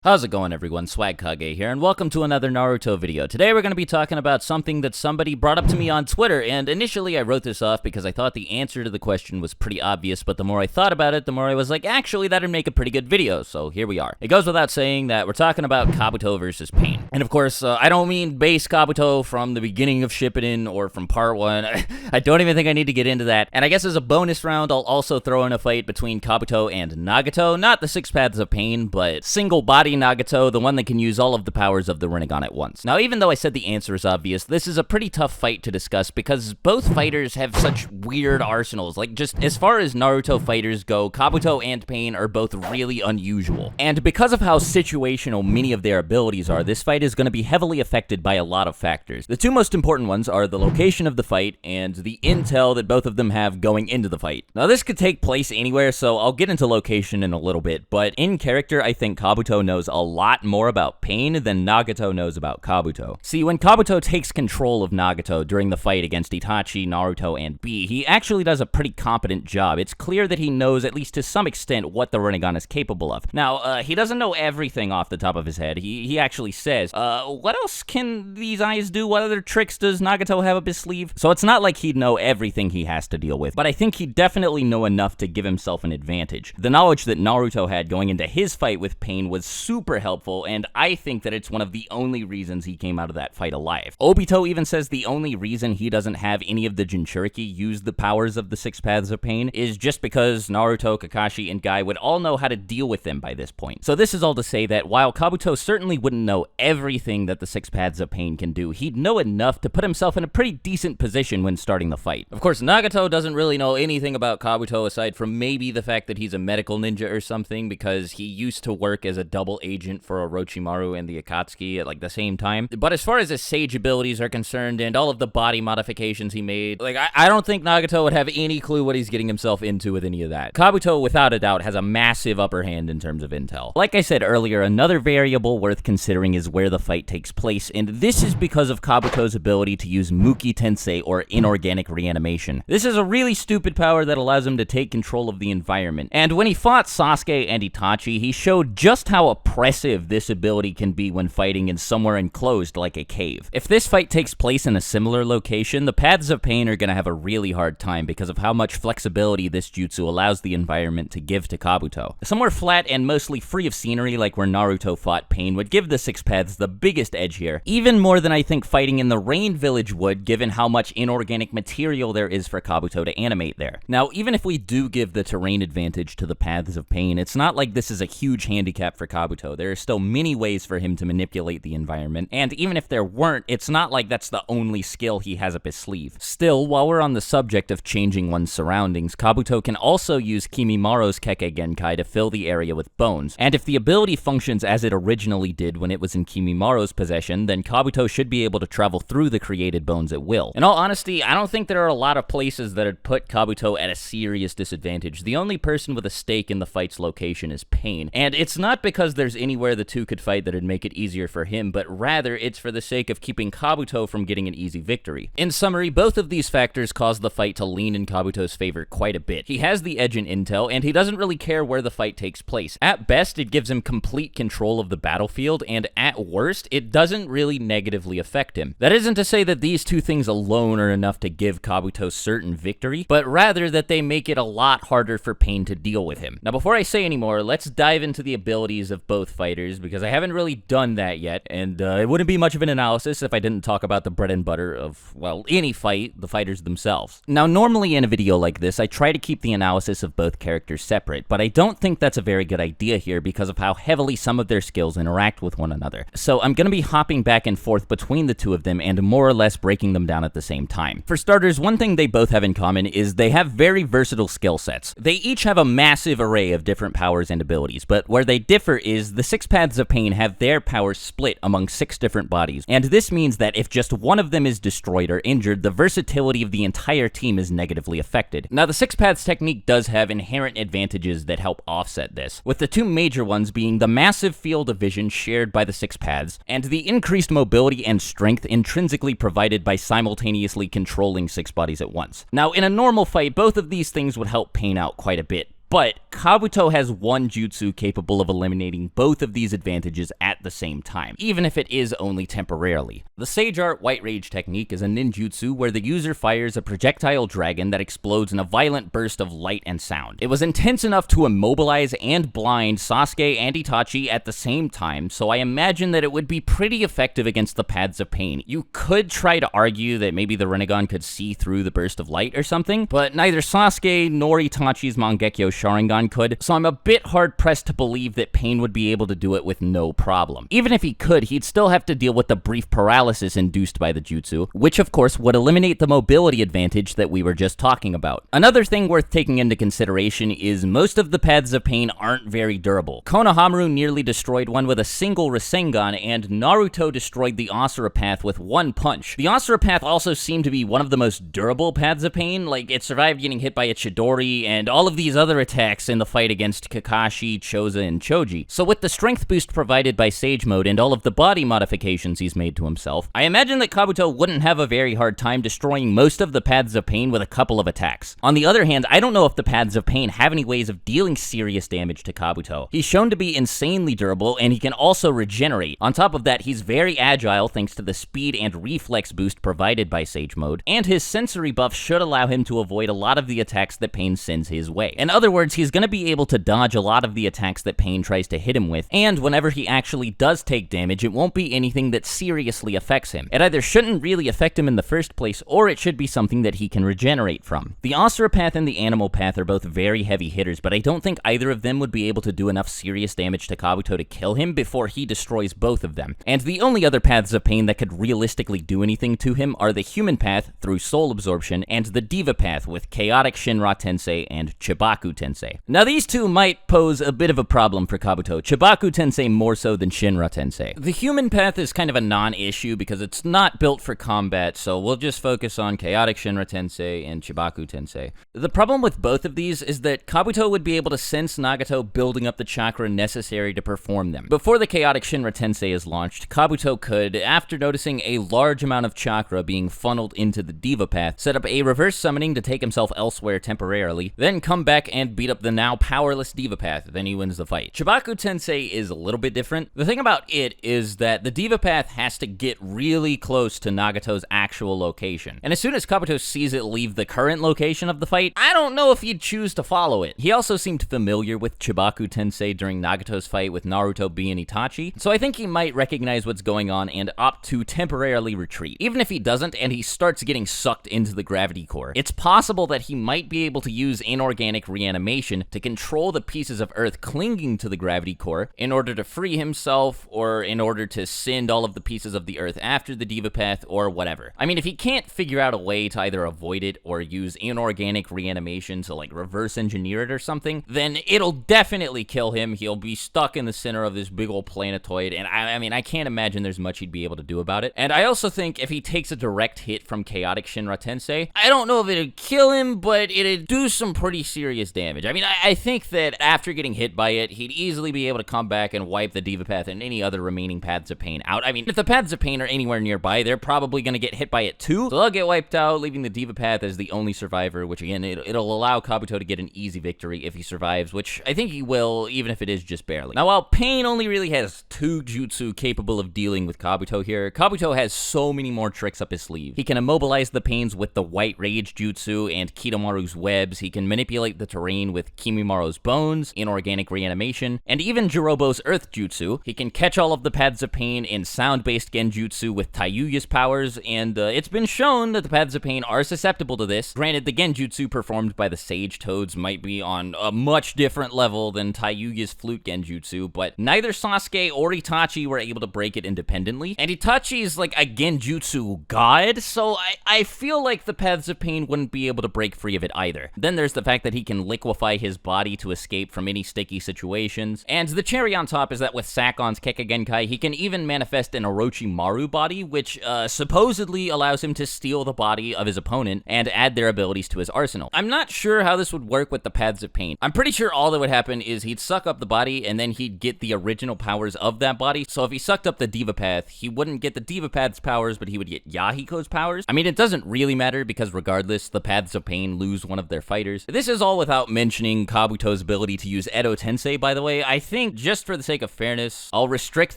How's it going, everyone? Swagkage here, and welcome to another Naruto video. Today we're going to be talking about something that somebody brought up to me on Twitter, and initially I wrote this off because I thought the answer to the question was pretty obvious, but the more I thought about it, the more I was like, actually, that'd make a pretty good video, so here we are. It goes without saying that we're talking about Kabuto versus Pain. And of course, I don't mean base Kabuto from the beginning of Shippuden or from part 1. I don't even think I need to get into that. And I guess as a bonus round, I'll also throw in a fight between Kabuto and Nagato, not the Six Paths of Pain, but single body Nagato, the one that can use all of the powers of the Rinnegan at once. Now, even though I said the answer is obvious, this is a pretty tough fight to discuss because both fighters have such weird arsenals. Like, just as far as Naruto fighters go, Kabuto and Pain are both really unusual. And because of how situational many of their abilities are, this fight is going to be heavily affected by a lot of factors. The two most important ones are the location of the fight and the intel that both of them have going into the fight. Now, this could take place anywhere, so I'll get into location in a little bit, but in character, I think Kabuto knows a lot more about Pain than Nagato knows about Kabuto. See, when Kabuto takes control of Nagato during the fight against Itachi, Naruto, and Bee, he actually does a pretty competent job. It's clear that he knows, at least to some extent, what the Rinnegan is capable of. Now, he doesn't know everything off the top of his head. He actually says, what else can these eyes do? What other tricks does Nagato have up his sleeve? So it's not like he'd know everything he has to deal with, but I think he'd definitely know enough to give himself an advantage. The knowledge that Naruto had going into his fight with Pain was super helpful, and I think that it's one of the only reasons he came out of that fight alive. Obito even says the only reason he doesn't have any of the Jinchuriki use the powers of the Six Paths of Pain is just because Naruto, Kakashi, and Guy would all know how to deal with them by this point. So this is all to say that while Kabuto certainly wouldn't know everything that the Six Paths of Pain can do, he'd know enough to put himself in a pretty decent position when starting the fight. Of course, Nagato doesn't really know anything about Kabuto aside from maybe the fact that he's a medical ninja or something, because he used to work as a double agent for Orochimaru and the Akatsuki at like the same time. But as far as his sage abilities are concerned and all of the body modifications he made, like I don't think Nagato would have any clue what he's getting himself into with any of that. Kabuto, without a doubt, has a massive upper hand in terms of intel. Like I said earlier, another variable worth considering is where the fight takes place, and this is because of Kabuto's ability to use Muki Tensei, or inorganic reanimation. This is a really stupid power that allows him to take control of the environment, and when he fought Sasuke and Itachi, he showed just how oppressive this ability can be when fighting in somewhere enclosed like a cave. If this fight takes place in a similar location, the Paths of Pain are going to have a really hard time because of how much flexibility this jutsu allows the environment to give to Kabuto. Somewhere flat and mostly free of scenery like where Naruto fought Pain would give the Six Paths the biggest edge here, even more than I think fighting in the Rain Village would, given how much inorganic material there is for Kabuto to animate there. Now, even if we do give the terrain advantage to the Paths of Pain, it's not like this is a huge handicap for Kabuto. There are still many ways for him to manipulate the environment, and even if there weren't, it's not like that's the only skill he has up his sleeve. Still, while we're on the subject of changing one's surroundings, Kabuto can also use Kimimara's Kekkei Genkai to fill the area with bones, and if the ability functions as it originally did when it was in Kimimara's possession, then Kabuto should be able to travel through the created bones at will. In all honesty, I don't think there are a lot of places that would put Kabuto at a serious disadvantage. The only person with a stake in the fight's location is Pain, and it's not because there's anywhere the two could fight that'd make it easier for him, but rather it's for the sake of keeping Kabuto from getting an easy victory. In summary, both of these factors cause the fight to lean in Kabuto's favor quite a bit. He has the edge in intel, and he doesn't really care where the fight takes place. At best, it gives him complete control of the battlefield, and at worst, it doesn't really negatively affect him. That isn't to say that these two things alone are enough to give Kabuto certain victory, but rather that they make it a lot harder for Pain to deal with him. Now, before I say any more, let's dive into the abilities of both fighters, because I haven't really done that yet, and it wouldn't be much of an analysis if I didn't talk about the bread and butter of, well, any fight, the fighters themselves. Now, normally in a video like this, I try to keep the analysis of both characters separate, but I don't think that's a very good idea here because of how heavily some of their skills interact with one another. So I'm going to be hopping back and forth between the two of them and more or less breaking them down at the same time. For starters, one thing they both have in common is they have very versatile skill sets. They each have a massive array of different powers and abilities, but where they differ is the Six Paths of Pain have their powers split among 6 different bodies, and this means that if just one of them is destroyed or injured, the versatility of the entire team is negatively affected. Now, the Six Paths technique does have inherent advantages that help offset this, with the two major ones being the massive field of vision shared by the Six Paths, and the increased mobility and strength intrinsically provided by simultaneously controlling 6 bodies at once. Now, in a normal fight, both of these things would help Pain out quite a bit, but Kabuto has one jutsu capable of eliminating both of these advantages at the same time, even if it is only temporarily. The Sage Art White Rage technique is a ninjutsu where the user fires a projectile dragon that explodes in a violent burst of light and sound. It was intense enough to immobilize and blind Sasuke and Itachi at the same time, so I imagine that it would be pretty effective against the Paths of Pain. You could try to argue that maybe the Rinnegan could see through the burst of light or something, but neither Sasuke nor Itachi's Mangekyo Sharingan could, so I'm a bit hard-pressed to believe that Pain would be able to do it with no problem. Even if he could, he'd still have to deal with the brief paralysis induced by the jutsu, which of course would eliminate the mobility advantage that we were just talking about. Another thing worth taking into consideration is most of the Paths of Pain aren't very durable. Konohamaru nearly destroyed one with a single Rasengan, and Naruto destroyed the Asura Path with one punch. The Asura Path also seemed to be one of the most durable Paths of Pain, like it survived getting hit by a Chidori and all of these other attacks in the fight against Kakashi, Choza, and Choji. So with the strength boost provided by Sage Mode and all of the body modifications he's made to himself, I imagine that Kabuto wouldn't have a very hard time destroying most of the Paths of Pain with a couple of attacks. On the other hand, I don't know if the Paths of Pain have any ways of dealing serious damage to Kabuto. He's shown to be insanely durable, and he can also regenerate. On top of that, he's very agile thanks to the speed and reflex boost provided by Sage Mode, and his sensory buff should allow him to avoid a lot of the attacks that Pain sends his way. In other words, he's going to be able to dodge a lot of the attacks that Pain tries to hit him with, and whenever he actually does take damage, it won't be anything that seriously affects him. It either shouldn't really affect him in the first place, or it should be something that he can regenerate from. The Asura Path and the Animal Path are both very heavy hitters, but I don't think either of them would be able to do enough serious damage to Kabuto to kill him before he destroys both of them. And the only other Paths of Pain that could realistically do anything to him are the Human Path through Soul Absorption and the Diva Path with Chaotic Shinra Tensei and Chibaku Tensei. Now these two might pose a bit of a problem for Kabuto, Chibaku Tensei more so than Shinra Tensei. The Human Path is kind of a non-issue because it's not built for combat, so we'll just focus on Chaotic Shinra Tensei and Chibaku Tensei. The problem with both of these is that Kabuto would be able to sense Nagato building up the chakra necessary to perform them. Before the Chaotic Shinra Tensei is launched, Kabuto could, after noticing a large amount of chakra being funneled into the Diva Path, set up a reverse summoning to take himself elsewhere temporarily, then come back and beat up the now powerless Diva Path, then he wins the fight. Chibaku Tensei is a little bit different. The thing about it is that the Diva Path has to get really close to Nagato's actual location, and as soon as Kabuto sees it leave the current location of the fight, I don't know if he'd choose to follow it. He also seemed familiar with Chibaku Tensei during Nagato's fight with Naruto being Itachi, so I think he might recognize what's going on and opt to temporarily retreat. Even if he doesn't and he starts getting sucked into the gravity core, it's possible that he might be able to use inorganic reanimation to control the pieces of Earth clinging to the gravity core in order to free himself, or in order to send all of the pieces of the Earth after the Diva Path, or whatever. I mean, if he can't figure out a way to either avoid it or use inorganic reanimation to like reverse engineer it or something, then it'll definitely kill him. He'll be stuck in the center of this big old planetoid, and I mean, I can't imagine there's much he'd be able to do about it. And I also think if he takes a direct hit from Chaotic Shinra Tensei, I don't know if it'd kill him, but it'd do some pretty serious damage. I mean, I think that after getting hit by it, he'd easily be able to come back and wipe the Diva Path and any other remaining Paths of Pain out. I mean, if the Paths of Pain are anywhere nearby, they're probably going to get hit by it too, so they'll get wiped out, leaving the Diva Path as the only survivor, which again, it'll allow Kabuto to get an easy victory if he survives, which I think he will, even if it is just barely. Now, while Pain only really has 2 jutsu capable of dealing with Kabuto here, Kabuto has so many more tricks up his sleeve. He can immobilize the Pains with the White Rage jutsu and Kidomaru's webs, he can manipulate the terrain with Kimimaro's bones, inorganic reanimation, and even Jirobo's earth jutsu. He can catch all of the Paths of Pain in sound-based genjutsu with Taiyuya's powers, and it's been shown that the Paths of Pain are susceptible to this. Granted, the genjutsu performed by the Sage Toads might be on a much different level than Taiyuya's flute genjutsu, but neither Sasuke or Itachi were able to break it independently, and Itachi's like a genjutsu god, so I feel like the Paths of Pain wouldn't be able to break free of it either. Then there's the fact that he can liquefy his body to escape from any sticky situations, and the cherry on top is that with Sakon's Kekagenkai, he can even manifest an Orochimaru body, which supposedly allows him to steal the body of his opponent and add their abilities to his arsenal. I'm not sure how this would work with the Paths of Pain. I'm pretty sure all that would happen is he'd suck up the body and then he'd get the original powers of that body, so if he sucked up the Diva Path, he wouldn't get the Diva Path's powers, but he would get Yahiko's powers. I mean, it doesn't really matter because regardless, the Paths of Pain lose one of their fighters. This is all without mentioning Kabuto's ability to use Edo Tensei, by the way, I think just for the sake of fairness, I'll restrict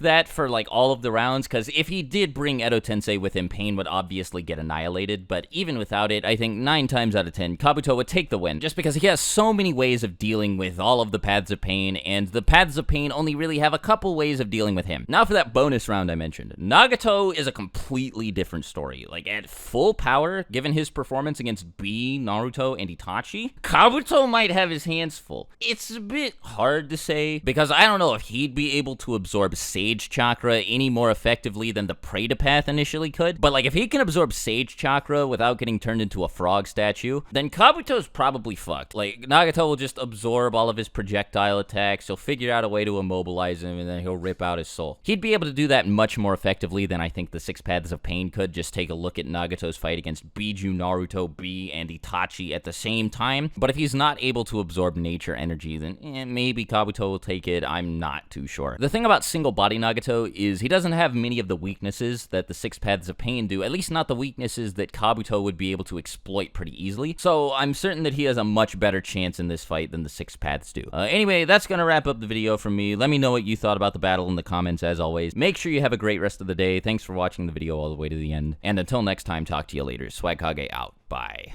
that for like all of the rounds, because if he did bring Edo Tensei with him, Pain would obviously get annihilated, but even without it, I think 9 times out of 10, Kabuto would take the win, just because he has so many ways of dealing with all of the Paths of Pain, and the Paths of Pain only really have a couple ways of dealing with him. Now for that bonus round I mentioned. Nagato is a completely different story. Like, at full power, given his performance against Bee, Naruto, and Itachi, Kabuto might have his hands full. It's a bit hard to say, because I don't know if he'd be able to absorb Sage Chakra any more effectively than the Path initially could, but like, if he can absorb Sage Chakra without getting turned into a frog statue, then Kabuto's probably fucked. Like, Nagato will just absorb all of his projectile attacks, he'll figure out a way to immobilize him, and then he'll rip out his soul. He'd be able to do that much more effectively than I think the 6 Paths of Pain could. Just take a look at Nagato's fight against Biju, Naruto, Bee, and Itachi at the same time, but if he's not able to absorb nature energy, then maybe Kabuto will take it. I'm not too sure. The thing about single body Nagato is he doesn't have many of the weaknesses that the 6 Paths of Pain do, at least not the weaknesses that Kabuto would be able to exploit pretty easily, so I'm certain that he has a much better chance in this fight than the 6 Paths do. Anyway, that's gonna wrap up the video from me. Let me know what you thought about the battle in the comments as always. Make sure you have a great rest of the day. Thanks for watching the video all the way to the end, and until next time, talk to you later. Swagkage out. Bye.